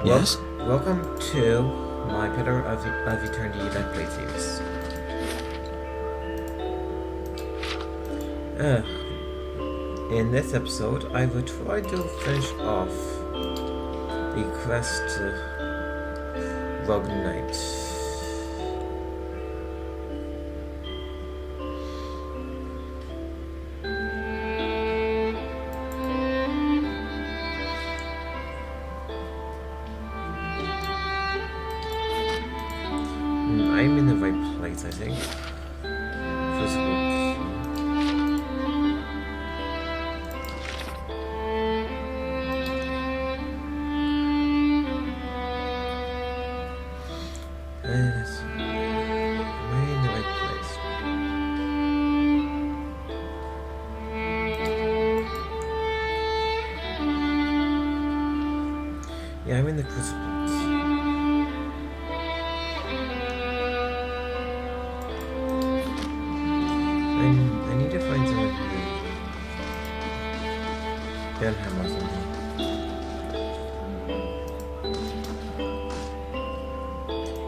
Yes? Welcome to my Pillar of Eternity Let's Play series. Uh, in this episode, I will try to finish off the quest Rogue Knight. I'm in the right place, I think. Physical key. Am I in the right place? Yeah, I'm in the crucible. I need to find someone who Denham or something.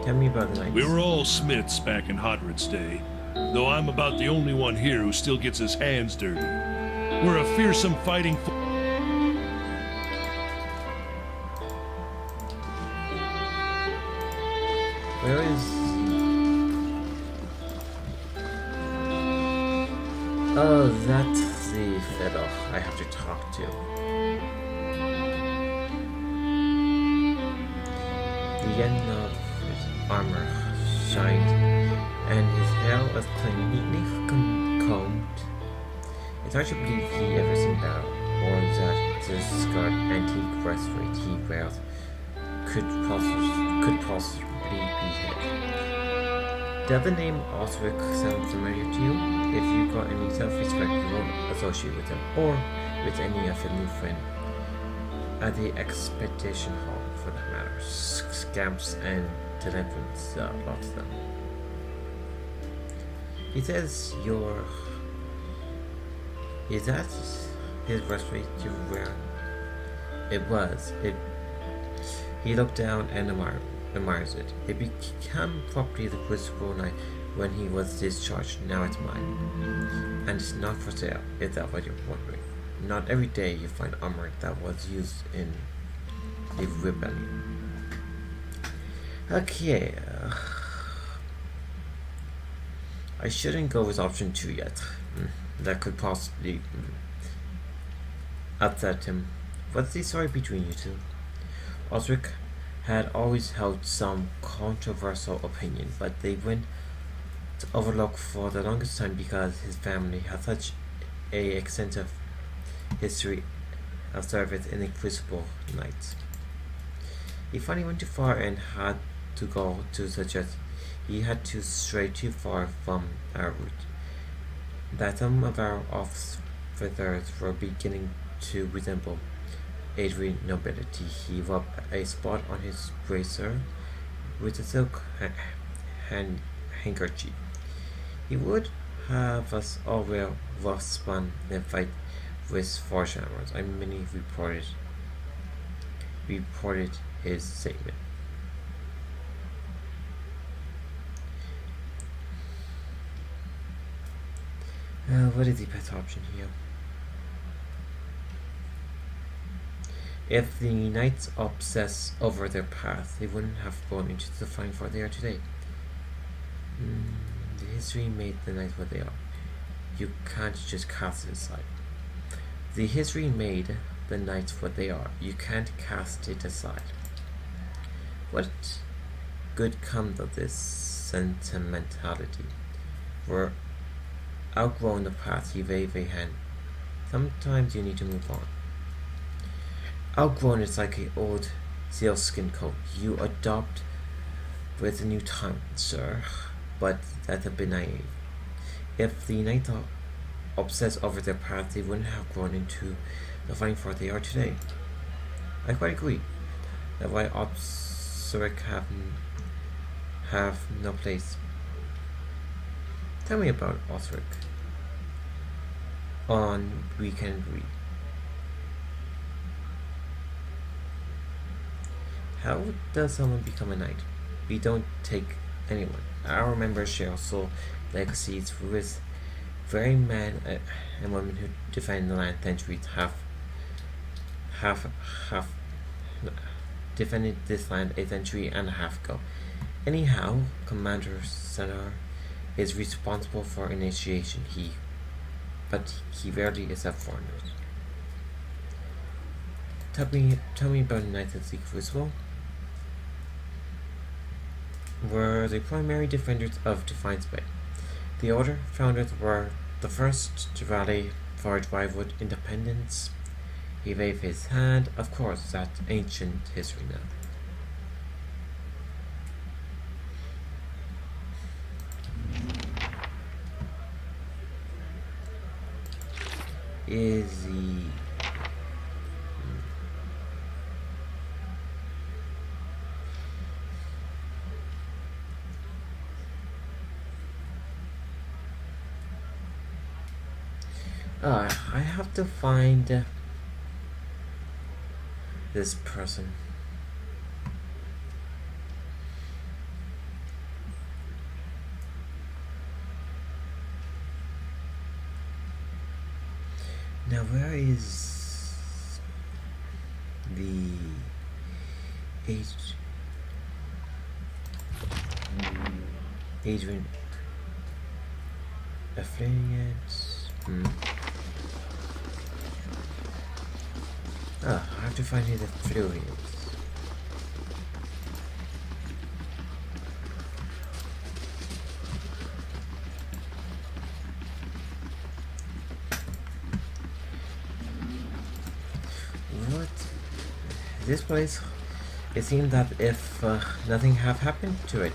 Tell me about the knights. We were all smiths back in Hodred's day, though I'm about the only one here who still gets his hands dirty. We're a fearsome fighting Where is... Oh, that's the fellow I have to talk to. The end of his armor shined, and his hair was clean, neatly combed. It's hard to believe he ever seen battle, or that the scarred antique breastplate he wears could possibly be his. Does the name Osric sound familiar to you? If you got any self-respect, you won't associate with him, or with any of his new friends at the expedition hall, for that matter. Scamps and delinquents, lots of them. He says you're... Is that his breastplate you wear? It was. He looked down and admires it. It became property of the Crucible Knight when he was discharged. Now it's mine. And it's not for sale, if that's what you're wondering. Not every day you find armor that was used in the rebellion. Okay. I shouldn't go with option 2 yet. That could possibly upset him. What's the story between you two? Osric had always held some controversial opinion, but they went overlooked for the longest time because his family had such a extensive history of service in the Crucible Knights. He finally went too far and had to go to suggest he had to stray too far from our route. That some of our officers were beginning to resemble Adrian nobility. He rubbed a spot on his bracer with a silk handkerchief. He would have us all wear rough spun and fight with forged hammers. I many reported his statement. What is the best option here? If the knights obsess over their path, they wouldn't have gone into the fine fort they are today. The history made the knights what they are. You can't just cast it aside. The history made the knights what they are. You can't cast it aside. What good comes of this sentimentality? We're outgrown the past. You wave a hand. Sometimes you need to move on. Outgrown is like an old sealskin coat. You adopt with a new time, sir, but that's a bit naive. If the knights are obsessed over their past, they wouldn't have grown into the fine fort they are today. I quite agree that why Osric have no place. Tell me about Osric on Weekend Read. How does someone become a knight? We don't take anyone. Our members share soul legacies with very men and women who defend the land centuries have defended this land a century and a half ago. Anyhow, Commander Senar is responsible for initiation. But he rarely accepts foreigners. Tell me about United League Crucible. Were the primary defenders of Defiance Bay. The Order founders were the first to rally for rivaled independence. He waved his hand. Of course, that's ancient history now. Is he... I have to find this person. Now, where is the Adrian affiliates? I have to find his affiliates. What? This place? It seemed that if nothing have happened to it.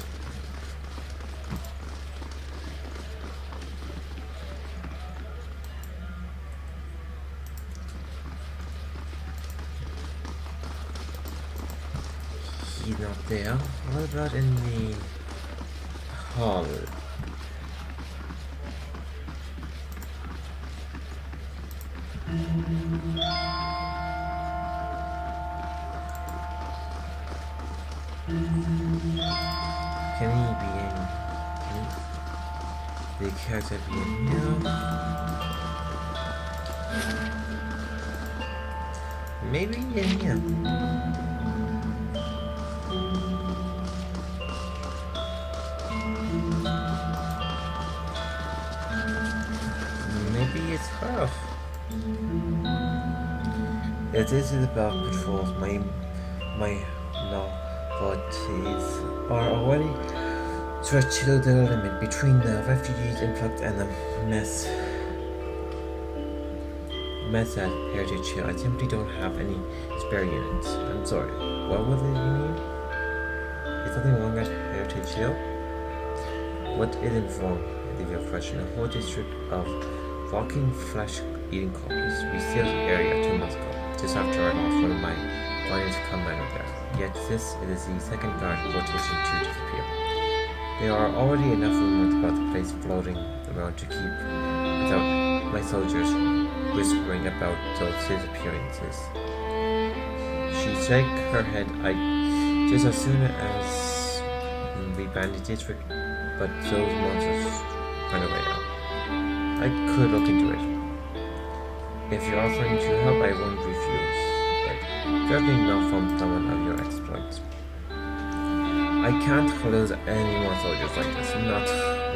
He's not there. What about in the hall? Can he be in? The character be in here? Maybe in here. Maybe it's her. It is about patrols. My novelties are already stretched to the limit between the refugees influx and the mess at Heritage Hill. I simply don't have any spare units. I'm sorry. What was it you need? Is something wrong at Heritage Hill? What isn't wrong? Is your question. A whole district of walking flesh-eating corpses. We sealed the area 2 months ago, just after I lost one of my finest commander there. Yet this is the second guard rotation to disappear. There are already enough rumors about the place floating around to keep without my soldiers whispering about those disappearances. She shook her head. Just as soon as we banned the district, but those monsters ran away now. I could look into it. If you're offering to help, I won't refuse. But certainly not from someone of your exploits. I can't lose any more soldiers like this, not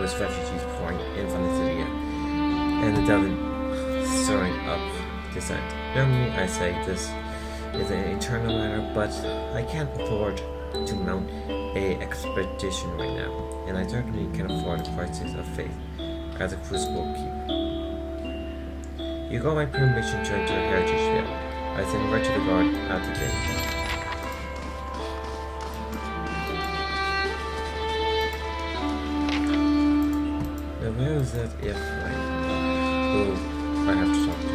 with refugees pouring in from the city and the devil stirring up dissent. Normally I say this is an internal matter, but I can't afford to mount a expedition right now, and I certainly can afford the prices of faith as a crucible keep. You got my permission to enter Heritage Hill. I send right to the guard at the gate. Now where is that if who I have to talk to?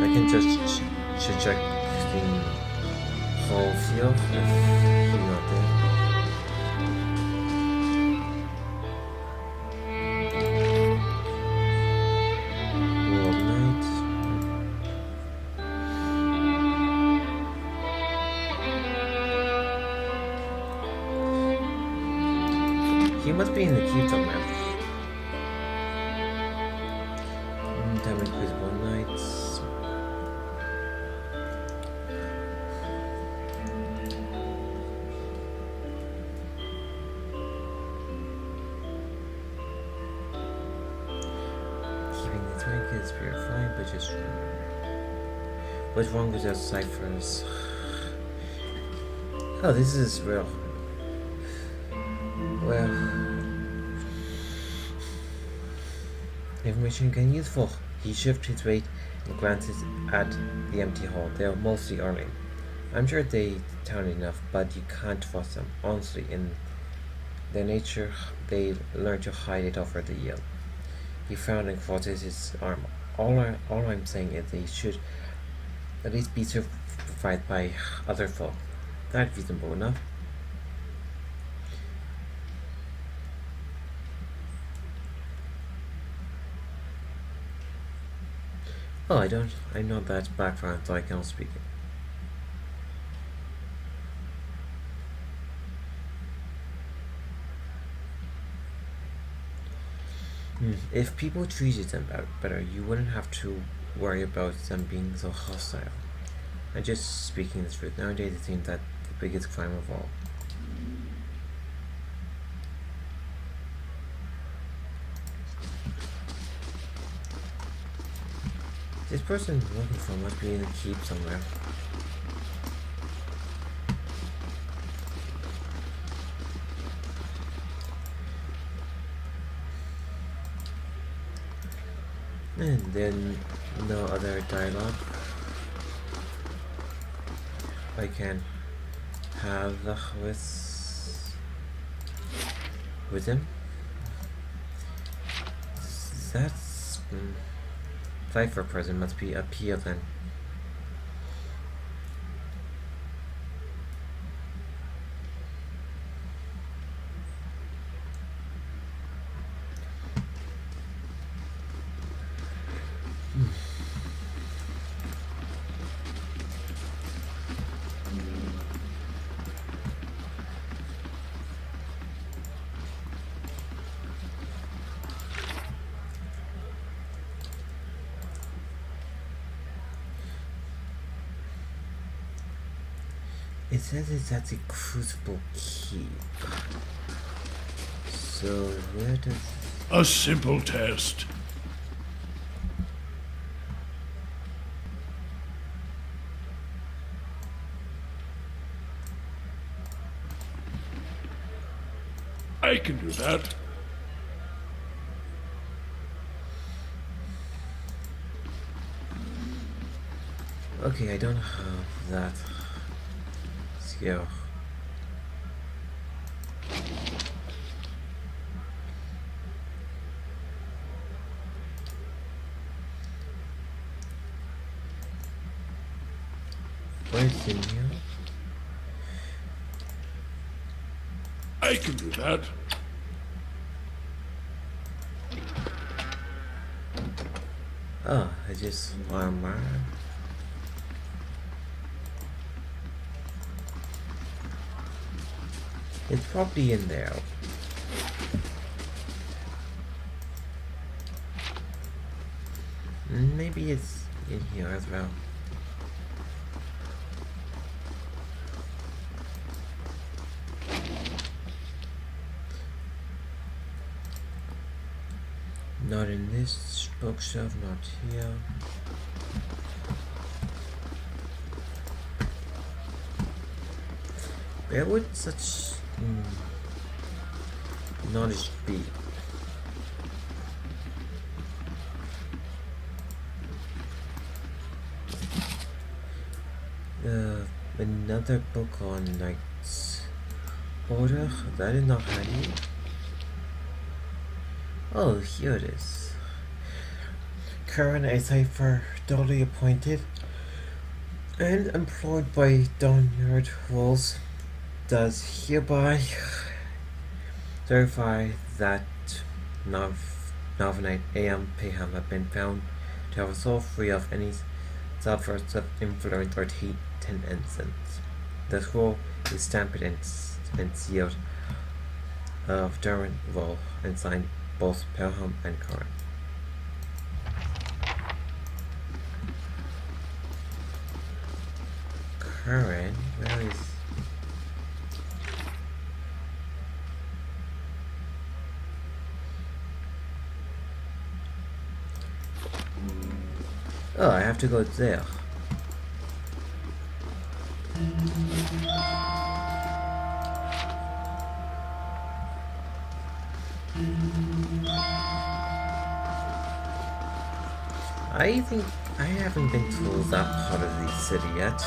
I can just check the whole field if he's not there. be in the keep somewhere. Time and Crucible Knights. Keeping the trinkets purifying, but just what's wrong with those ciphers? Oh, this is real. Well, information again useful. He shifted his weight and glances at the empty hall. They are mostly earning. I'm sure they town enough, but you can't trust them. Honestly, in their nature, they learn to hide it over the yield. He frowned and crossed his arm. All I'm saying is they should at least be survived by other folk. That's reasonable enough. Oh, I'm not that background, so I cannot speak it. If people treated them better, you wouldn't have to worry about them being so hostile. I'm just speaking the truth. Nowadays it seems that the biggest crime of all. This person looking for must be in a keep somewhere. And then no other dialogue. I can have with him. That's cipher present must be up here then. It says it's at the Crucible Keep. So where does... A simple test. I can do that. Okay, I don't have that skill. Where's in here? I can do that. Oh, I just armor. It's probably in there. Maybe it's in here as well. Not in this bookshelf, not here. Where would such knowledge be? Another book on Knight's Order? That is not handy. Oh, here it is. Current a cipher duly appointed and employed by Donyard Rolls does hereby certify that Novenite A.M. Payham have been found to have a soul free of any subverts of influence or tendencies. The scroll is stamped and sealed of Darren Wall and signed both Pelham and Curran. Curran, where is... Oh, I have to go there. I think I haven't been to that part of the city yet.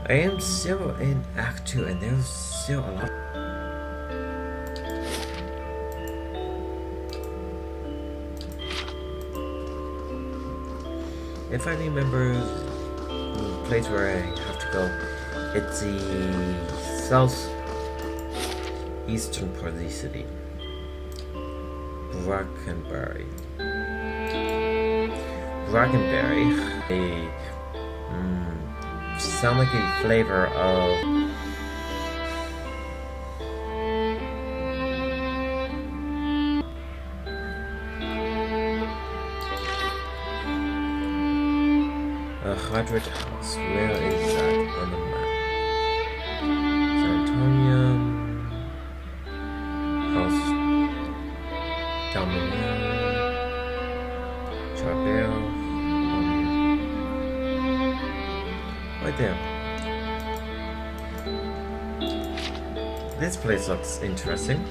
I am still in Act 2 and there's still a lot. If I remember the place where I have to go, it's the southeastern part of the city. Brackenbury. Brackenbury, sound like a flavor of a Hydred House. Where is that on the map? San Antonio House Dominion Charbel right there. This place looks interesting.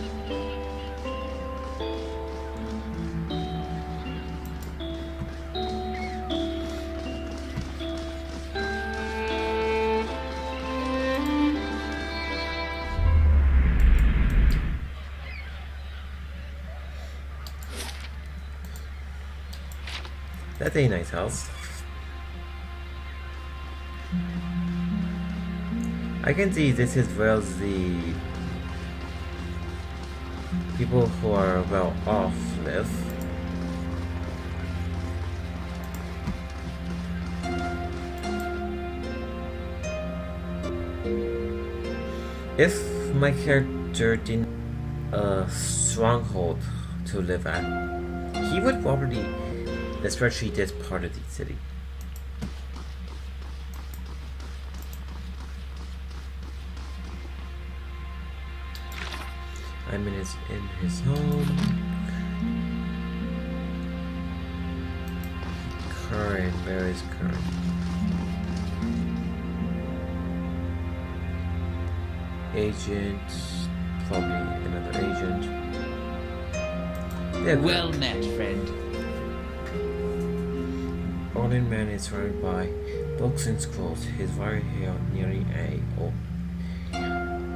That's a nice house. I can see this is where the people who are well off live. If my character didn't a stronghold to live at, he would probably especially this part of the city. I'm in his home. Curran, where is Curran? Agent, probably another agent. Yeah, well met, friend. Olin man is surrounded by books and scrolls, his white hair nearly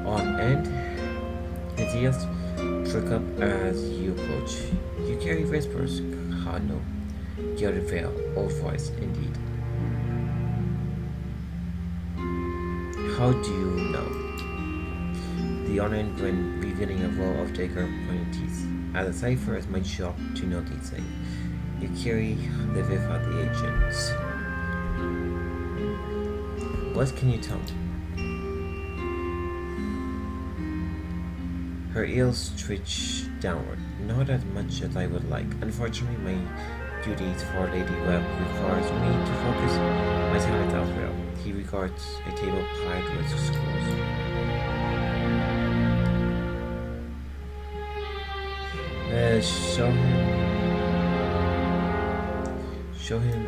on end. His ears prick up as you approach. You carry whispers, no, gilded veil, old voice, indeed. How do you know? The unnamed when revealing a row of dagger pointed teeth. As a cipher, it's my job to know these things. You carry the whiff of the agents. What can you tell me? Her ears twitch downward, not as much as I would like. Unfortunately, my duties for Lady Webb requires me to focus my talent elsewhere. He regards a table piled with scrolls. Show him.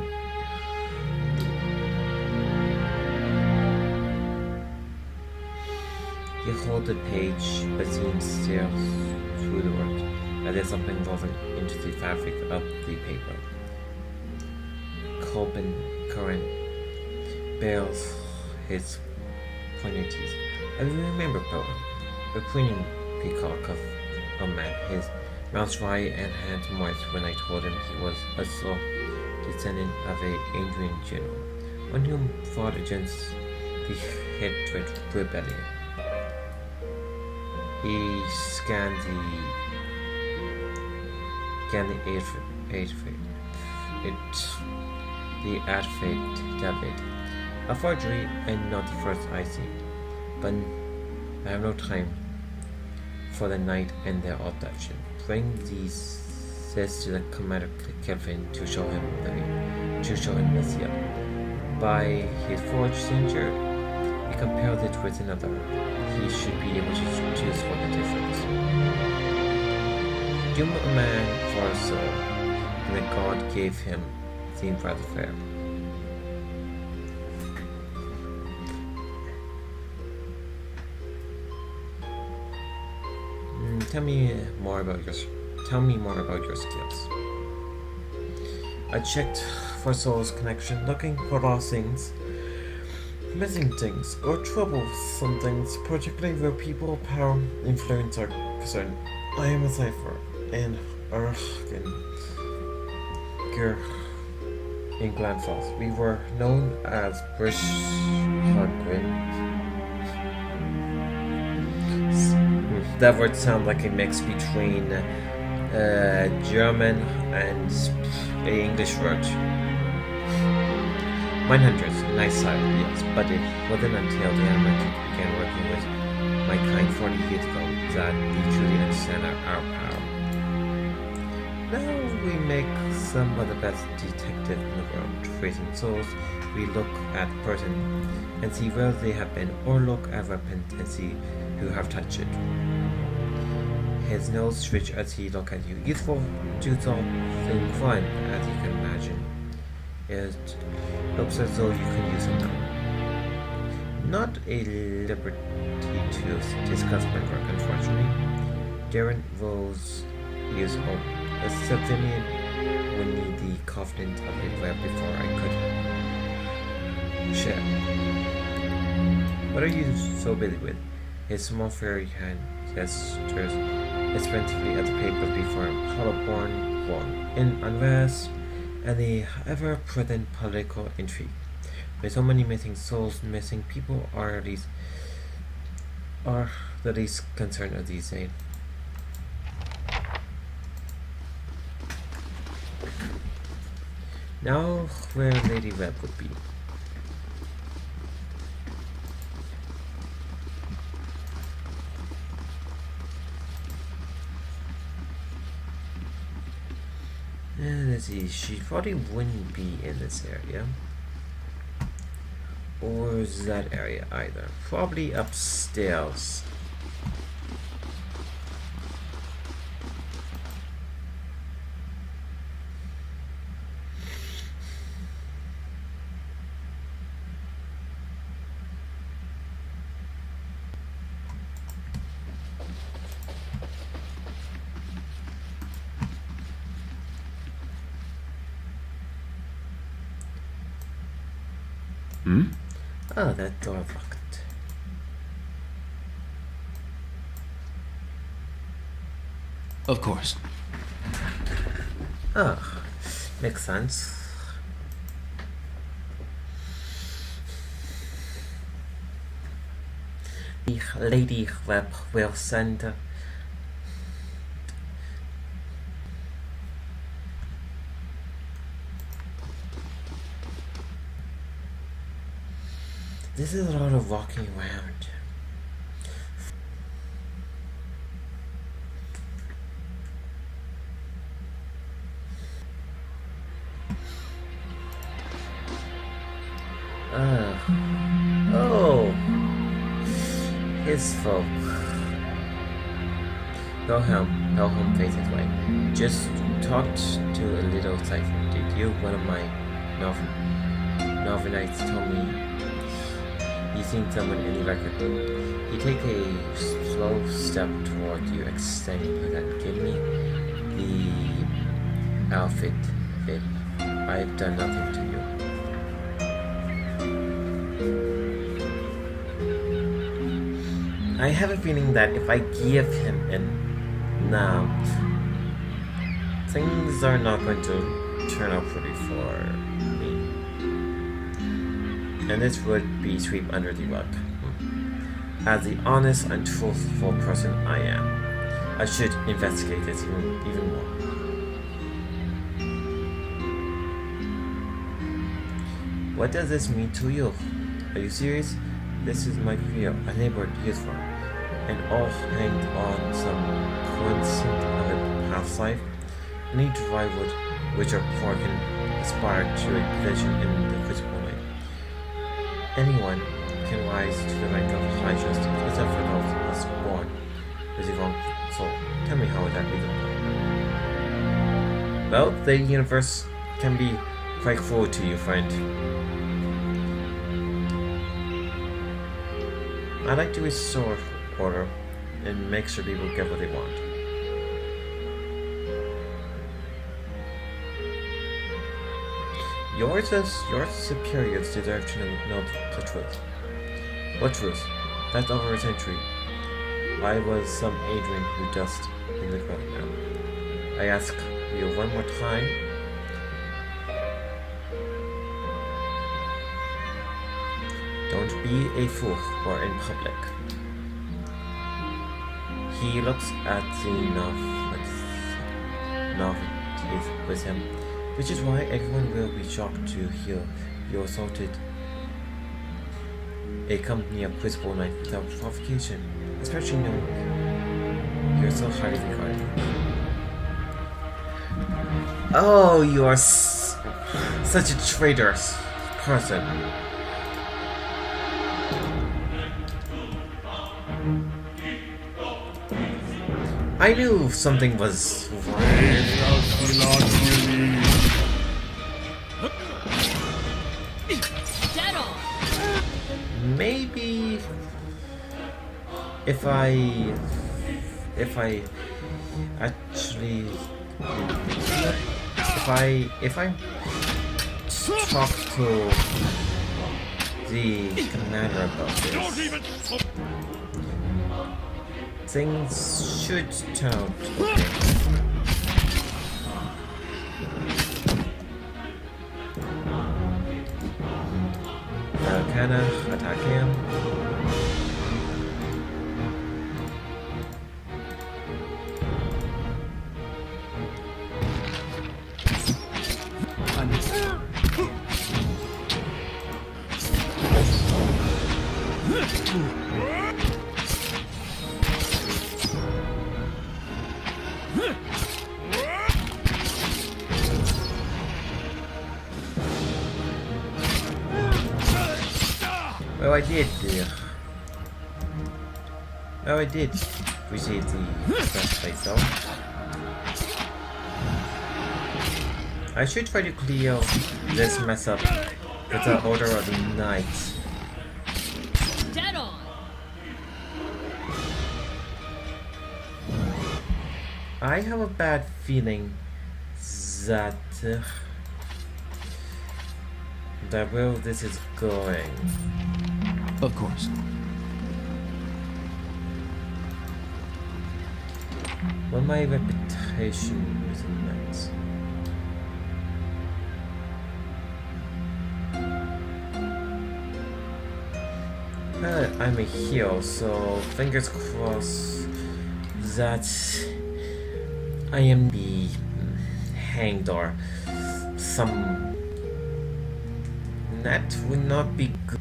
You hold the page, but seems stares through the words, as if something woven into the fabric of the paper. Colbin Curran bares his pointed teeth. I remember Bowen, the queening peacock of a man, his mouth dry and hands moist when I told him he was a sole descendant of a Adrian general, one whom fought against the Hatred rebellion. He scanned the the ad-faked David. A forgery and not the first I see. But I have no time for the night and their abduction. Bring these says to the commander Kelvin to show him the seal. By his forged signature, he compares it with another. He should be able to choose for the difference. Doom a man for a soul, and the God gave him seemed rather fair. Tell me more about your skills. I checked for Soul's connection, looking for lost things, missing things, or troublesome things, particularly where people, power, influence are concerned. I am a cipher, and in Glen Falls. We were known as British Hardwin. That word sounds like a mix between German and a English word. Mindhunters, nice side, yes, but it wasn't until the Animatic began working with my kind 40 years ago that we truly understand our power. Now we make some of the best detectives in the world. Tracing souls, we look at the person and see where they have been, or look at weapon and see who have touched it. His nose twitch as he look at you. Useful to solving crime, as you can imagine. It looks as though you can use him now. Not a liberty to discuss my work, unfortunately. Darren Rose is home. A civilian would need the confidence of a web before I could share. What are you so busy with? His small fairy hand gestures expressively at the papers before him. Hollowborn won in unrest and the ever-present political intrigue. With so many missing souls, missing people are the least concern of these days. Now, where Lady Webb would be. Let's see, she probably wouldn't be in this area. Or that area either. Probably upstairs. Oh, that door locked. Of course. Oh, makes sense. The Lady Webb will send This is a lot of walking around. Oh, his folk. Go home faces way. Just talked to a little cipher. Did you? One of my novenites told me you seen someone in the record. You take a slow step toward you, extending his hand. Give me the outfit, babe. I've done nothing to you. I have a feeling that if I give him in now, things are not going to turn out pretty for me. And this would be swept under the rug. As the honest and truthful person I am, I should investigate this even more. What does this mean to you? Are you serious? This is my career. I labored years for, and all hanged on some coincidence of a past life. I need to rival Richard Park and aspire to a position in the physical life. Anyone can rise to the rank of high justice, except for those who are born with the wrong soul. Tell me how would that be done? Well, the universe can be quite cruel to you, friend. I like to restore order and make sure people get what they want. Your superiors deserve to know the truth. What truth? That's over a century. I was some Adrian who dust in the ground now. I ask you one more time. Don't be a fool or in public. He looks at the novelties with him, which is why everyone will be shocked to hear you assaulted a company of Principal Knight without provocation, especially knowing you're so highly regarded. Oh, you are such a traitorous person. I knew something was wrong. Maybe if I actually if I talk to the commander about this, things should turn out okay. Can I attack him? Well, I did receive the first place though. I should try to clear this mess up with the Order of the Night. Dead on. I have a bad feeling that where this is going. Of course. Well, my reputation is immense. I'm a hero, so fingers crossed that I am be hanged or some. That would not be good.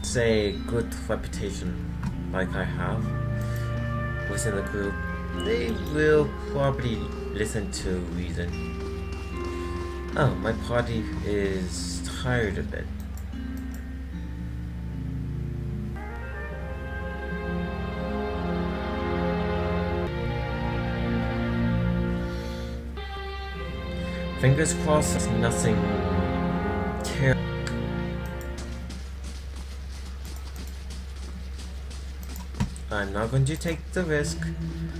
Say good reputation like I have within the group, they will probably listen to reason. Oh, my party is tired of it. Fingers crossed there's nothing terrible. I'm not going to take the risk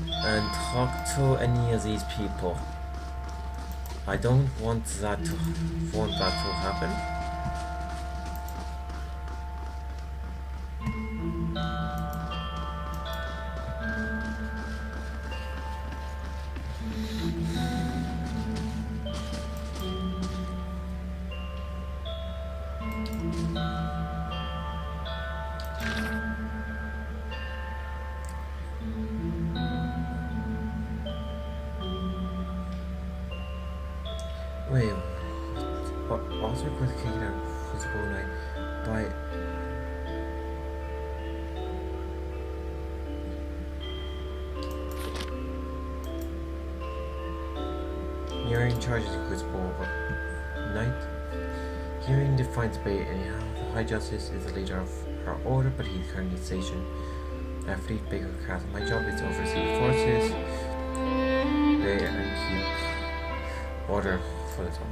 and talk to any of these people. I don't want that to happen. Osric was kicked out for the night by Hearing charges the Crucible Knight. Hearing defines Bay anyhow. The High Justice is the leader of her order, but he's currently stationed at Fleet Baker Castle. My job is to oversee the forces there and keep order for the talk.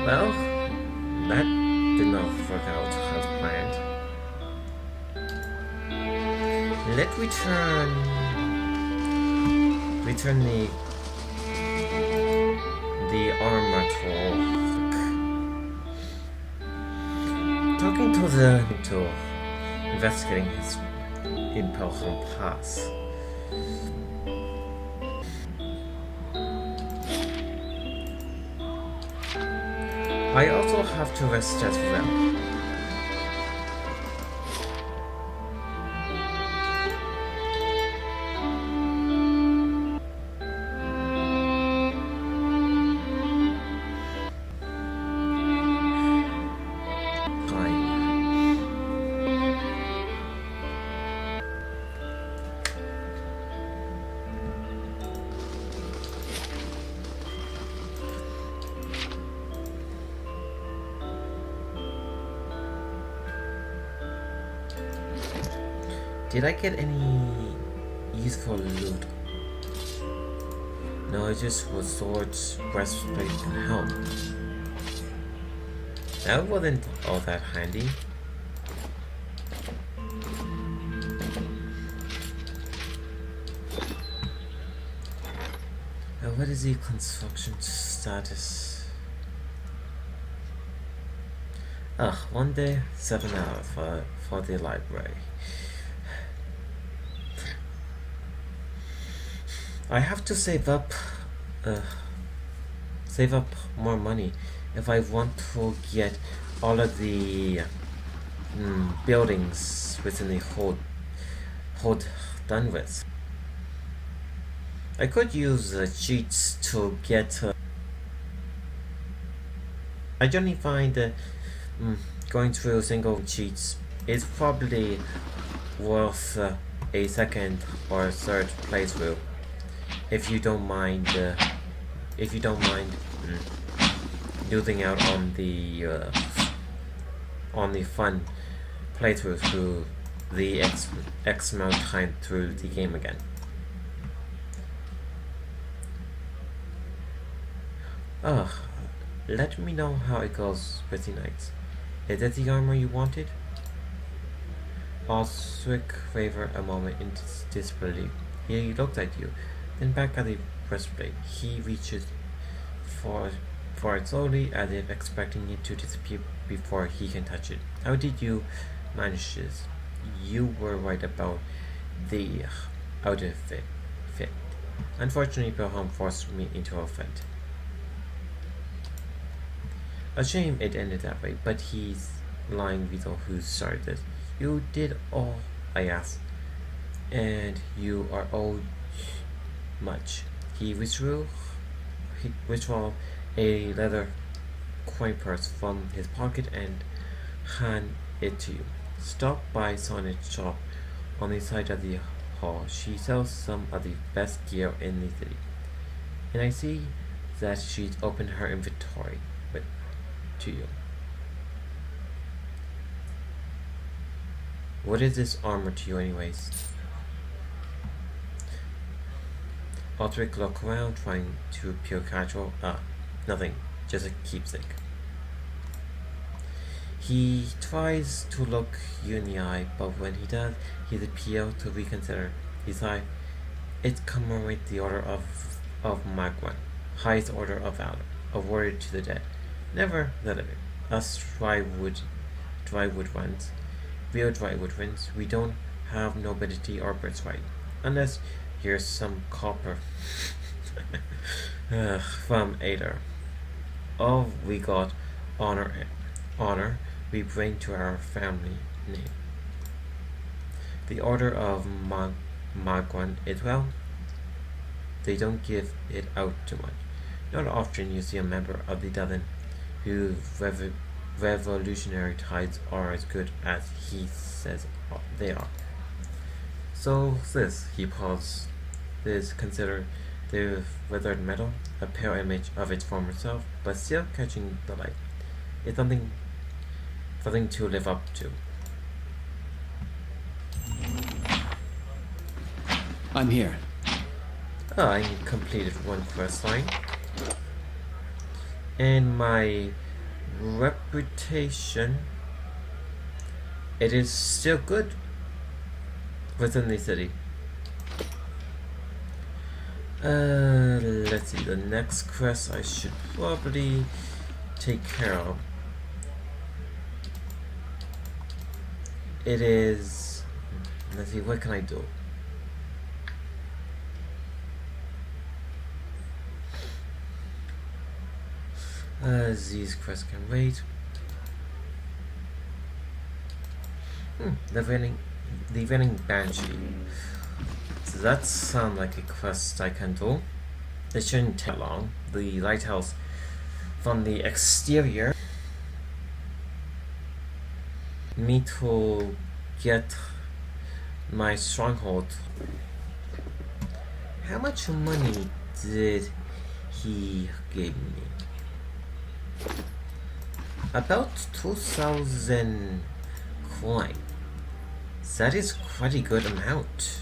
Well, that did not work out as planned. Let's return the armor to investigating his Impelham Pass. I also have to rest as well. Did I get any useful loot? No, it just was swords, breastplate, and helm. That wasn't all that handy. What is the construction status? One day, 7 hours for the library. I have to save up more money if I want to get all of the buildings within the hold done with. I could use cheats to get. I generally find going through single cheats is probably worth a second or third playthrough. If you don't mind losing out on the fun playthrough through the X amount of time through the game again. Let me know how it goes with the knights. Is that the armor you wanted? Osric wavered a moment in disbelief. He looked at you, then back at the breastplate. He reaches for it slowly, as if expecting it to disappear before he can touch it. How did you manage this? You were right about the outer fit. Unfortunately, Pelham forced me into a fight. A shame it ended that way, but he's lying Weasel who started this. You did all I asked, and you are owed much. He withdrew a leather coin purse from his pocket and handed it to you. Stop by Sonia's shop on the side of the hall. She sells some of the best gear in the city. And I see that she's opened her inventory to you. What is this armor to you anyways? Osric looked around, trying to appear casual. Nothing, just a keepsake. He tries to look you in the eye, but when he does, he's appealed to reconsider. Besides, it commemorates the order of Magwan, highest order of valor, awarded to the dead. Never the living. Us drywood ones, real drywood ones, we don't have nobility or birthright, unless here's some copper from Ader. All we got honor we bring to our family name. The Order of Magwan Idwell. They don't give it out too much. Not often you see a member of the Devon whose revolutionary tides are as good as he says they are. So this, he paused, is considered the weathered metal, a pale image of its former self, but still catching the light. It's something to live up to. I'm here. I completed one quest line, and my reputation, it is still good within the city. Let's see, the next quest I should probably take care of. It is, let's see, what can I do? These quests can wait. The Venning Banshee. So that sounds like a quest I can do. It shouldn't take long. The lighthouse from the exterior. Me to get my stronghold. How much money did he give me? About 2,000 coin. That is quite a good amount.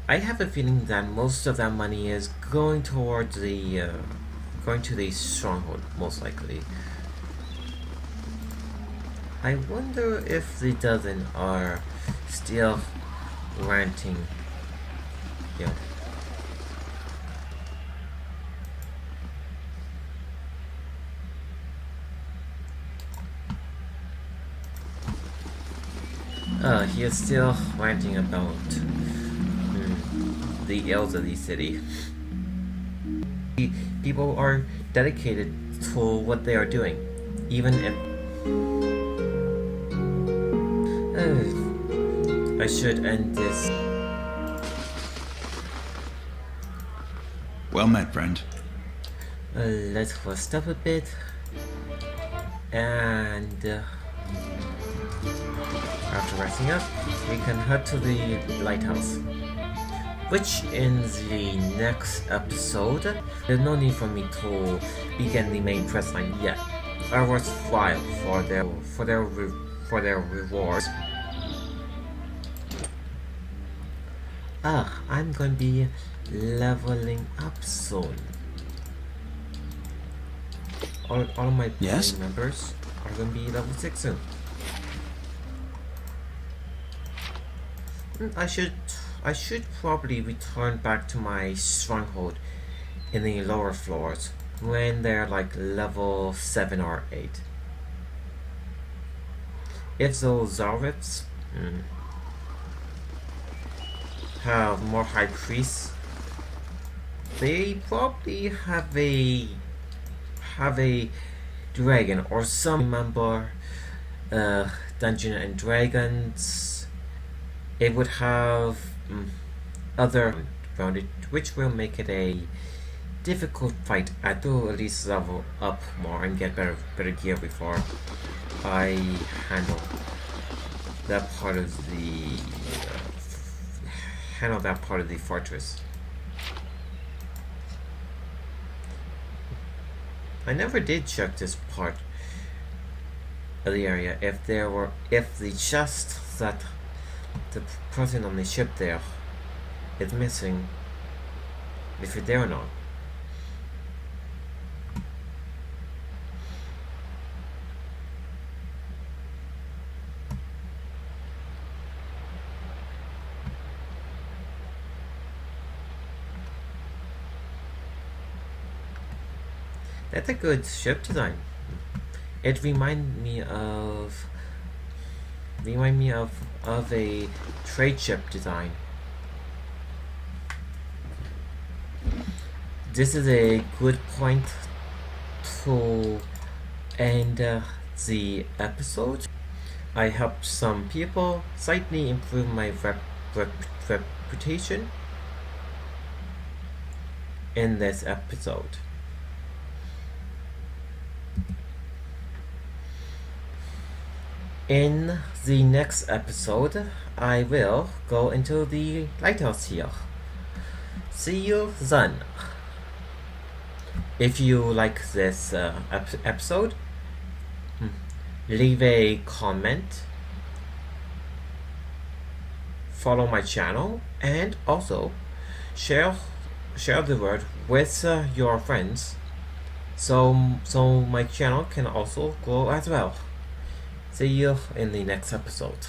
I have a feeling that most of that money is going towards the going to the stronghold, most likely. I wonder if the dozen are still ranting. Yeah. He is still ranting about the ills of the city. People are dedicated to what they are doing, even if I should end this. Well met, friend. Let's rest up a bit, and after resting up, we can head to the lighthouse. Which in the next episode, there's no need for me to begin the main quest line yet. I was file for their rewards. I'm going to be leveling up soon. All of my Yes? party members are going to be level 6 soon. I should probably return back to my stronghold in the lower floors when they're like level 7 or 8. If those Zarifs have more high priests, they probably have a dragon or some member Dungeon and Dragons. It would have other around it, which will make it a difficult fight. I do at least level up more and get better gear before I handle that part of the fortress. I never did check this part of the area if the chest that the person on the ship there is missing, if you're there or not. That's a good ship design. It reminds me of a trade ship design. This is a good point to end the episode. I helped some people slightly improve my reputation in this episode. In the next episode, I will go into the lighthouse here. See you then. If you like this episode, leave a comment, follow my channel, and also share the word with your friends, so my channel can also grow as well. See you in the next episode.